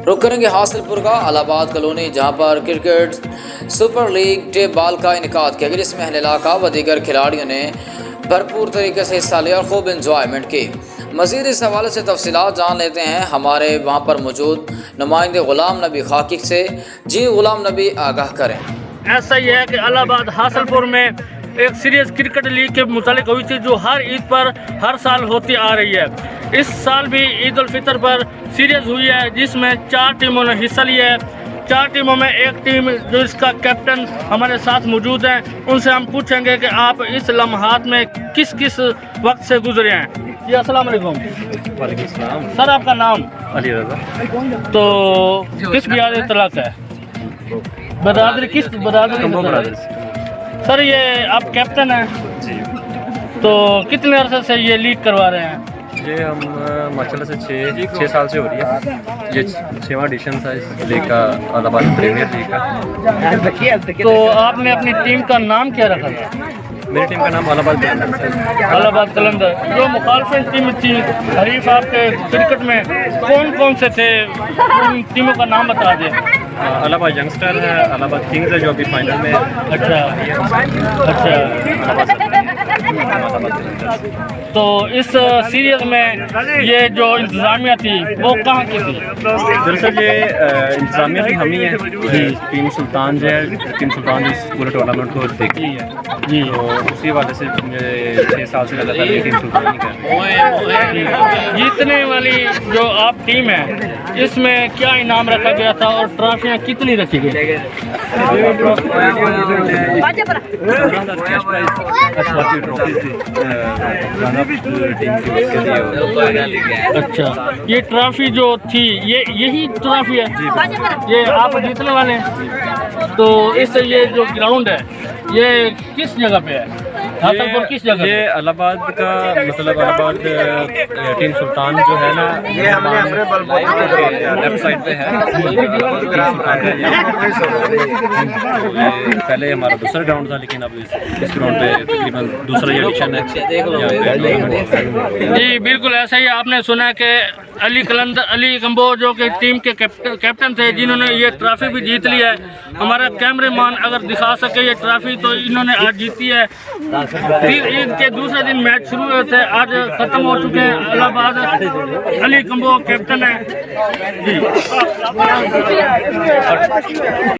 रुक करेंगे हासिलपुर का इलाहाबाद कॉलोनी, जहां पर क्रिकेट सुपर लीग टेबॉल का इनेकाद किया गया, जिसमें अहल इलाका व दीगर खिलाड़ियों ने भरपूर तरीके से हिस्सा लिया और खूब इंजॉयमेंट की। मज़ीद इस हवाले से तफसीलात जान लेते हैं हमारे वहाँ पर मौजूद नुमाइंदे ग़ुलाम नबी खाकी से। जी ग़ुलाम नबी, आगाह करें। ऐसा ही है कि इलाहाबाद हासिलपुर में एक सीरीज क्रिकेट लीग के मुतालिक हुई थी, जो हर ईद पर हर साल होती आ रही है। इस साल भी ईद उल फितर पर सीरीज हुई है, जिसमें 4 टीमों ने हिस्सा लिया है। 4 टीमों में एक टीम जो इसका कैप्टन हमारे साथ मौजूद हैं, उनसे हम पूछेंगे कि आप इस लम्हात में किस किस वक्त से गुजरे हैं। जी अस्सलाम वालेकुम। वालेकुम सलाम। सर, आपका नाम? अली रज़ा। तो किस बिहार तलाक है? बरादरी किस बरादरी? सर, ये आप कैप्टन हैं, जी। तो कितने अरसे से ये लीग करवा रहे हैं? ये हम माशाल्लाह से 6 साल से हो रही है। ये 6वां एडिशन था इस लीग का, इलाहाबाद प्रीमियर लीग का। तो आपने अपनी टीम का नाम क्या रखा था? मेरी टीम का नाम इलाहाबाद कलंदर है। इलाहाबाद कलंदर। जो मुखालिफ टीम थी हरीफ आपके क्रिकेट में, कौन कौन से थे? उन टीमों का नाम बता दें। इलाहाबाद यंगस्टर है, इलाहाबाद किंग्स है जो अभी फाइनल में है। अच्छा। तो इस सीरीज में ये जो इंतजामिया थी वो कहाँ की थी? दरअसल ये इंतजामिया भी हम ही है। टीम सुल्तान जो है, टीम सुल्तान इस पूरे टूर्नामेंट को देखती है जी। तो उसी वाले से 6 साल से लगातार ये टीम सुल्तान ही कर। जीतने वाली जो आप टीम है, इसमें क्या इनाम रखा गया था और ट्रॉफियाँ कितनी रखी गई? अच्छा, ये ट्रॉफी जो थी ये यही ट्रॉफी है? ये आप जीतने वाले हैं। तो इस ये जो ग्राउंड है ये किस जगह पे है? हासिलपुर किस जगह? ये इलाहाबाद का मतलब इलाहाबाद टीम सुल्तान जो है ना, ये लेफ्ट साइड पे है। पहले हमारा दूसरा ग्राउंड था, लेकिन अब इस ग्राउंड पे तकरीबन दूसरा एडिशन है। जी बिल्कुल ऐसा ही आपने सुना कि अली कंबो जो कि टीम के कैप्टन थे, जिन्होंने ये ट्रॉफी भी जीत लिया है। हमारा कैमरामैन अगर दिखा सके ये ट्रॉफी, तो इन्होंने आज जीती है। फिर ईद के दूसरे दिन मैच शुरू हुए थे, आज खत्म हो चुके हैं। इलाहाबाद अली कंबो कैप्टन है जी।